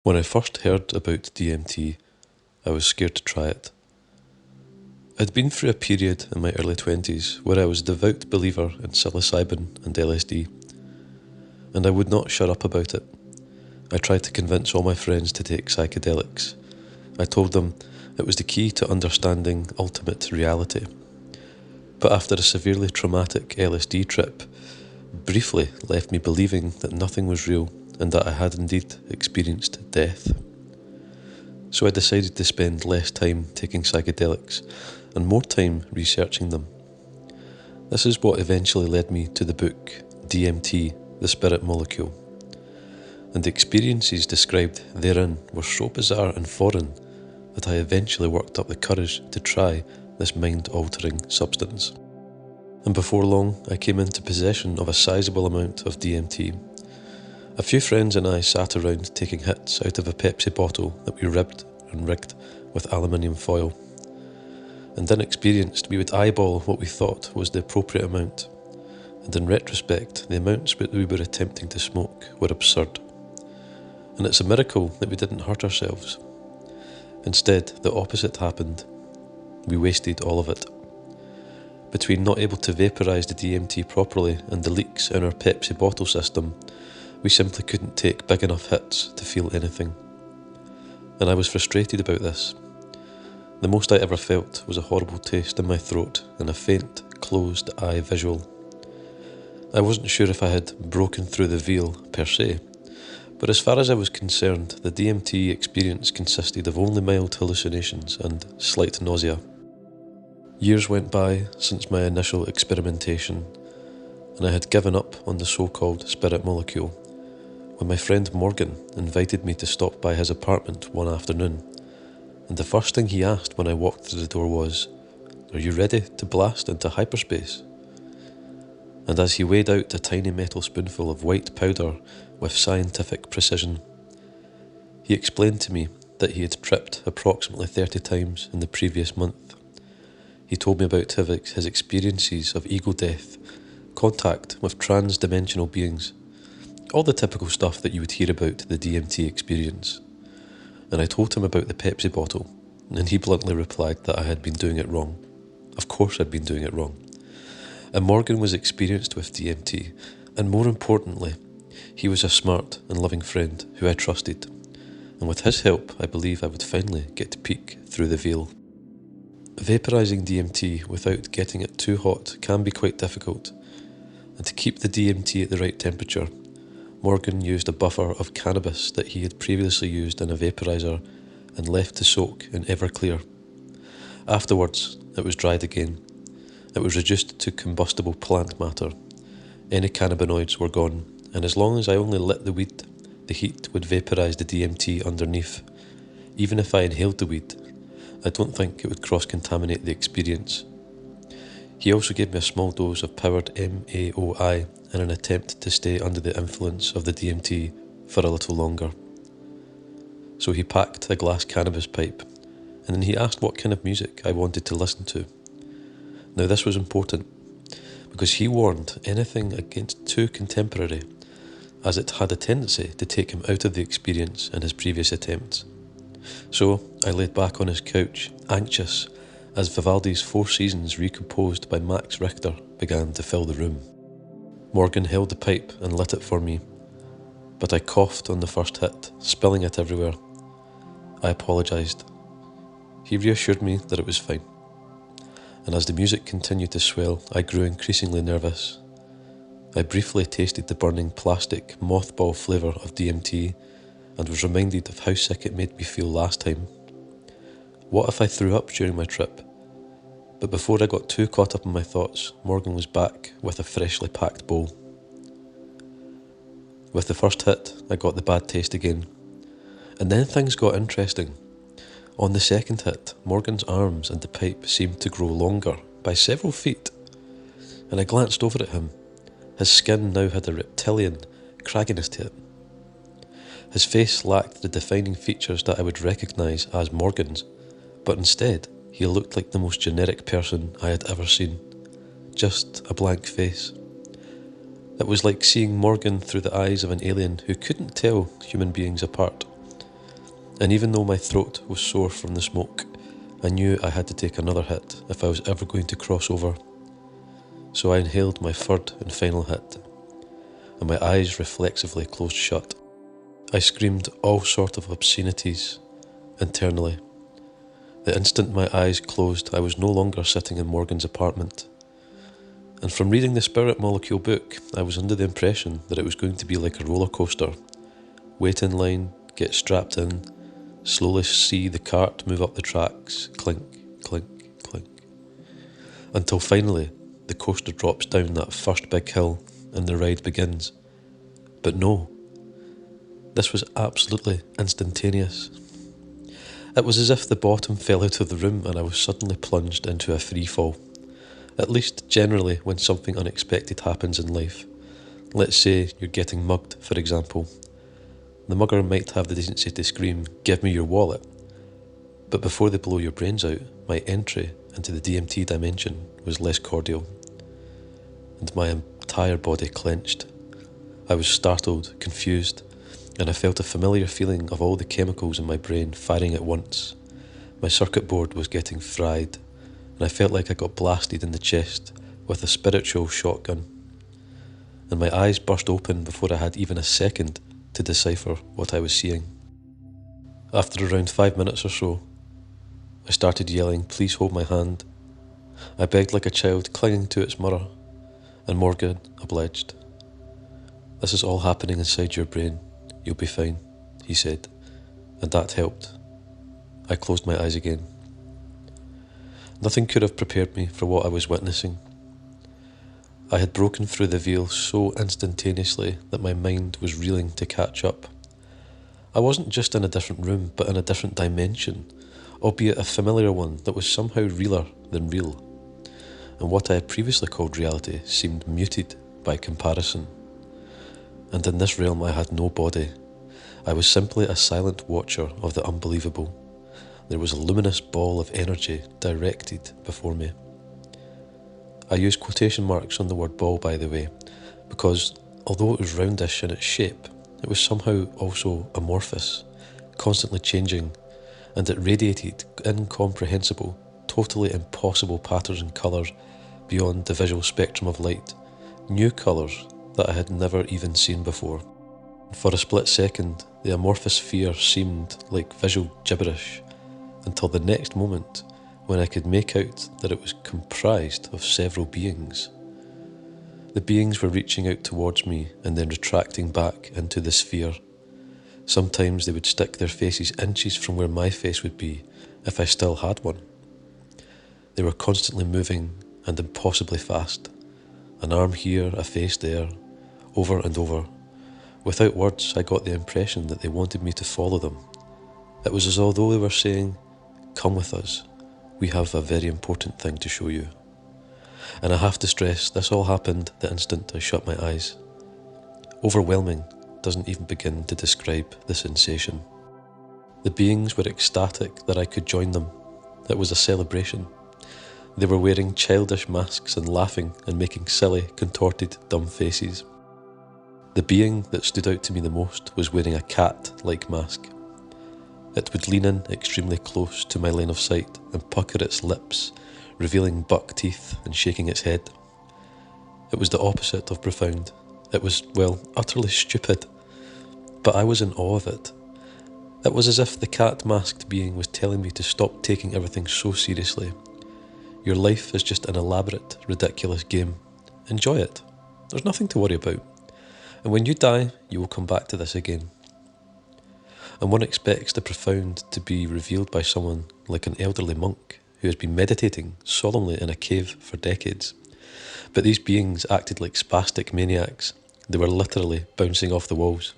When I first heard about DMT, I was scared to try it. I'd been through a period in my early 20s where I was a devout believer in psilocybin and LSD, and I would not shut up about it. I tried to convince all my friends to take psychedelics. I told them it was the key to understanding ultimate reality. But after a severely traumatic LSD trip, briefly left me believing that nothing was real and that I had indeed experienced death. So I decided to spend less time taking psychedelics and more time researching them. This is what eventually led me to the book DMT, the Spirit Molecule. And the experiences described therein were so bizarre and foreign that I eventually worked up the courage to try this mind-altering substance. And before long, I came into possession of a sizable amount of DMT. A few friends and I sat around taking hits out of a Pepsi bottle that we ribbed and rigged with aluminium foil. And inexperienced, we would eyeball what we thought was the appropriate amount. And in retrospect, the amounts that we were attempting to smoke were absurd. And it's a miracle that we didn't hurt ourselves. Instead, the opposite happened. We wasted all of it. Between not able to vaporise the DMT properly and the leaks in our Pepsi bottle system, we simply couldn't take big enough hits to feel anything. And I was frustrated about this. The most I ever felt was a horrible taste in my throat and a faint, closed eye visual. I wasn't sure if I had broken through the veil per se, but as far as I was concerned, the DMT experience consisted of only mild hallucinations and slight nausea. Years went by since my initial experimentation, and I had given up on the so-called spirit molecule, when my friend Morgan invited me to stop by his apartment one afternoon, and the first thing he asked when I walked through the door was, "Are you ready to blast into hyperspace?" And as he weighed out a tiny metal spoonful of white powder with scientific precision, he explained to me that he had tripped approximately 30 times in the previous month. He told me about his experiences of ego death, contact with trans-dimensional beings, all the typical stuff that you would hear about the DMT experience. And I told him about the Pepsi bottle, and he bluntly replied that I had been doing it wrong. Of course I'd been doing it wrong. And Morgan was experienced with DMT, and more importantly, he was a smart and loving friend who I trusted. And with his help, I believe I would finally get to peek through the veil. Vaporising DMT without getting it too hot can be quite difficult, and to keep the DMT at the right temperature, Morgan used a buffer of cannabis that he had previously used in a vaporizer and left to soak in Everclear. Afterwards, it was dried again. It was reduced to combustible plant matter. Any cannabinoids were gone, and as long as I only lit the weed, the heat would vaporise the DMT underneath. Even if I inhaled the weed, I don't think it would cross-contaminate the experience. He also gave me a small dose of powered MAOI in an attempt to stay under the influence of the DMT for a little longer. So he packed a glass cannabis pipe, and then he asked what kind of music I wanted to listen to. Now this was important, because he warned anything against too contemporary, as it had a tendency to take him out of the experience in his previous attempts. So I laid back on his couch, anxious, as Vivaldi's Four Seasons recomposed by Max Richter began to fill the room. Morgan held the pipe and lit it for me, but I coughed on the first hit, spilling it everywhere. I apologised. He reassured me that it was fine. And as the music continued to swell, I grew increasingly nervous. I briefly tasted the burning plastic mothball flavour of DMT and was reminded of how sick it made me feel last time. What if I threw up during my trip? But before I got too caught up in my thoughts, Morgan was back with a freshly packed bowl. With the first hit, I got the bad taste again. And then things got interesting. On the second hit, Morgan's arms and the pipe seemed to grow longer by several feet. And I glanced over at him. His skin now had a reptilian cragginess to it. His face lacked the defining features that I would recognise as Morgan's, but instead, he looked like the most generic person I had ever seen. Just a blank face. It was like seeing Morgan through the eyes of an alien who couldn't tell human beings apart. And even though my throat was sore from the smoke, I knew I had to take another hit if I was ever going to cross over. So I inhaled my third and final hit, and my eyes reflexively closed shut. I screamed all sorts of obscenities internally. The instant my eyes closed, I was no longer sitting in Morgan's apartment. And from reading the Spirit Molecule book, I was under the impression that it was going to be like a roller coaster. Wait in line, get strapped in, slowly see the cart move up the tracks, clink, clink, clink. Until finally, the coaster drops down that first big hill and the ride begins. But no, this was absolutely instantaneous. It was as if the bottom fell out of the room and I was suddenly plunged into a free fall. At least generally when something unexpected happens in life. Let's say you're getting mugged, for example. The mugger might have the decency to scream, "Give me your wallet." But before they blow your brains out, my entry into the DMT dimension was less cordial. And my entire body clenched. I was startled, confused, and I felt a familiar feeling of all the chemicals in my brain firing at once. My circuit board was getting fried, and I felt like I got blasted in the chest with a spiritual shotgun. And my eyes burst open before I had even a second to decipher what I was seeing. After around 5 minutes or so, I started yelling, "Please hold my hand." I begged like a child clinging to its mother, and Morgan obliged. "This is all happening inside your brain. You'll be fine," he said, and that helped. I closed my eyes again. Nothing could have prepared me for what I was witnessing. I had broken through the veil so instantaneously that my mind was reeling to catch up. I wasn't just in a different room, but in a different dimension, albeit a familiar one that was somehow realer than real. And what I had previously called reality seemed muted by comparison. And in this realm I had no body. I was simply a silent watcher of the unbelievable. There was a luminous ball of energy directed before me. I use quotation marks on the word ball, by the way, because although it was roundish in its shape, it was somehow also amorphous, constantly changing, and it radiated incomprehensible, totally impossible patterns and colours beyond the visual spectrum of light, new colours that I had never even seen before. For a split second, the amorphous sphere seemed like visual gibberish, until the next moment when I could make out that it was comprised of several beings. The beings were reaching out towards me and then retracting back into the sphere. Sometimes they would stick their faces inches from where my face would be if I still had one. They were constantly moving and impossibly fast. An arm here, a face there, over and over. Without words, I got the impression that they wanted me to follow them. It was as though they were saying, "Come with us. We have a very important thing to show you." And I have to stress, this all happened the instant I shut my eyes. Overwhelming doesn't even begin to describe the sensation. The beings were ecstatic that I could join them. It was a celebration. They were wearing childish masks and laughing and making silly, contorted, dumb faces. The being that stood out to me the most was wearing a cat-like mask. It would lean in extremely close to my line of sight and pucker its lips, revealing buck teeth and shaking its head. It was the opposite of profound. It was, well, utterly stupid. But I was in awe of it. It was as if the cat-masked being was telling me to stop taking everything so seriously. Your life is just an elaborate, ridiculous game. Enjoy it. There's nothing to worry about. And when you die, you will come back to this again. And one expects the profound to be revealed by someone like an elderly monk who has been meditating solemnly in a cave for decades. But these beings acted like spastic maniacs. They were literally bouncing off the walls.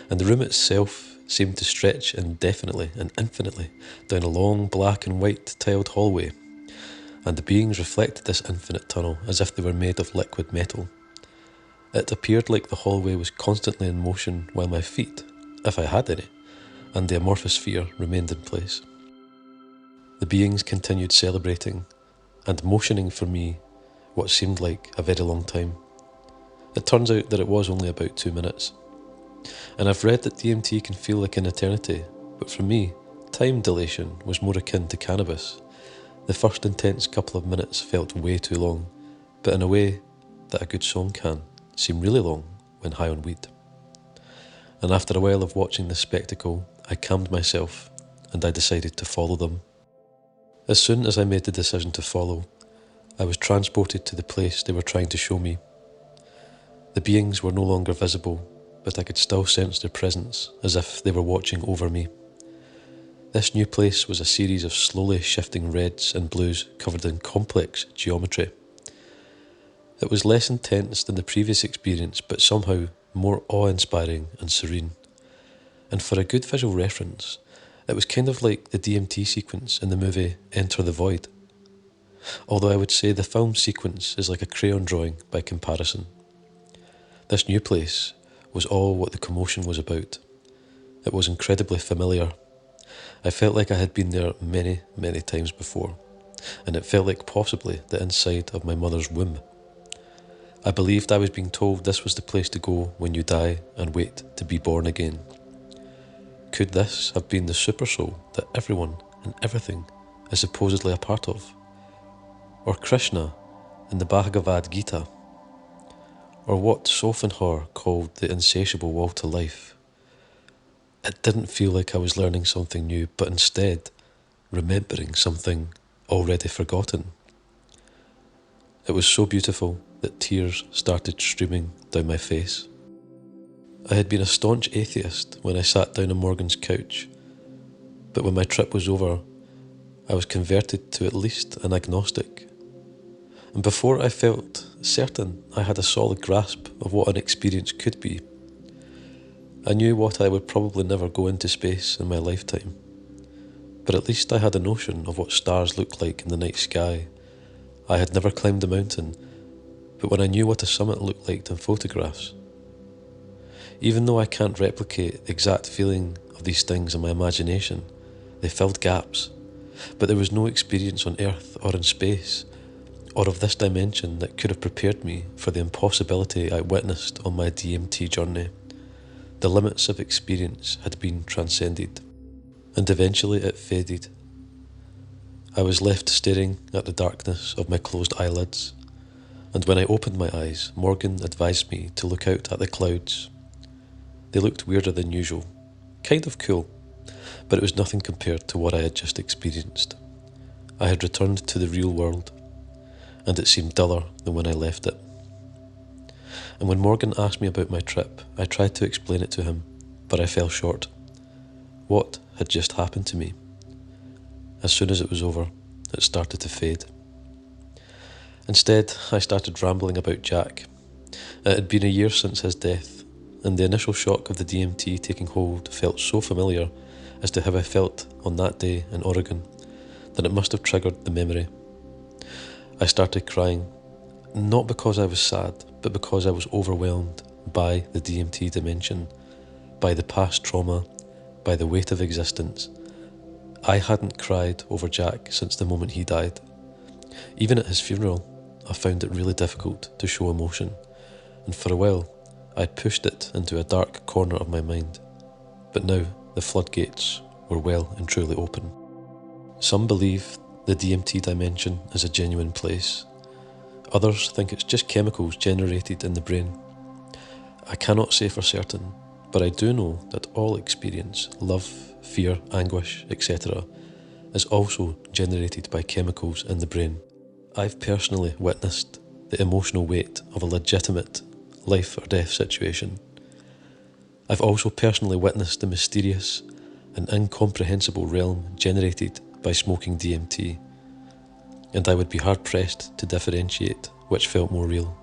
And the room itself seemed to stretch indefinitely and infinitely down a long black and white tiled hallway. And the beings reflected this infinite tunnel as if they were made of liquid metal. It appeared like the hallway was constantly in motion while my feet, if I had any, and the amorphous sphere remained in place. The beings continued celebrating and motioning for me what seemed like a very long time. It turns out that it was only about 2 minutes. And I've read that DMT can feel like an eternity, But for me, time dilation was more akin to cannabis. The first intense couple of minutes felt way too long, but in a way that a good song can seem really long when high on weed. And after a while of watching this spectacle, I calmed myself and I decided to follow them. As soon as I made the decision to follow, I was transported to the place they were trying to show me. The beings were no longer visible, but I could still sense their presence as if they were watching over me. This new place was a series of slowly shifting reds and blues covered in complex geometry. It was less intense than the previous experience, but somehow more awe-inspiring and serene. And for a good visual reference, it was kind of like the DMT sequence in the movie Enter the Void. Although I would say the film sequence is like a crayon drawing by comparison. This new place was all what the commotion was about. It was incredibly familiar. I felt like I had been there many, many times before, and it felt like possibly the inside of my mother's womb. I believed I was being told this was the place to go when you die and wait to be born again. Could this have been the super soul that everyone and everything is supposedly a part of? Or Krishna in the Bhagavad Gita? Or what Schopenhauer called the insatiable will to life? It didn't feel like I was learning something new, but instead remembering something already forgotten. It was so beautiful that tears started streaming down my face. I had been a staunch atheist when I sat down on Morgan's couch, but when my trip was over, I was converted to at least an agnostic. And before I felt certain I had a solid grasp of what an experience could be. I knew what I would probably never go into space in my lifetime, but at least I had a notion of what stars looked like in the night sky. I had never climbed a mountain, but when I knew what a summit looked like in photographs. Even though I can't replicate the exact feeling of these things in my imagination, they filled gaps, but there was no experience on Earth or in space, or of this dimension that could have prepared me for the impossibility I witnessed on my DMT journey. The limits of experience had been transcended, and eventually it faded. I was left staring at the darkness of my closed eyelids, and when I opened my eyes, Morgan advised me to look out at the clouds. They looked weirder than usual, kind of cool, but it was nothing compared to what I had just experienced. I had returned to the real world, and it seemed duller than when I left it. And when Morgan asked me about my trip, I tried to explain it to him, but I fell short. What had just happened to me? As soon as it was over, it started to fade. Instead, I started rambling about Jack. It had been a year since his death, and the initial shock of the DMT taking hold felt so familiar as to how I felt on that day in Oregon that it must have triggered the memory. I started crying, not because I was sad, but because I was overwhelmed by the DMT dimension, by the past trauma, by the weight of existence. I hadn't cried over Jack since the moment he died. Even at his funeral, I found it really difficult to show emotion, and for a while, I'd pushed it into a dark corner of my mind. But now, the floodgates were well and truly open. Some believe the DMT dimension is a genuine place. Others think it's just chemicals generated in the brain. I cannot say for certain, but I do know that all experience, love, fear, anguish, etc., is also generated by chemicals in the brain. I've personally witnessed the emotional weight of a legitimate life or death situation. I've also personally witnessed the mysterious and incomprehensible realm generated by smoking DMT, and I would be hard-pressed to differentiate which felt more real.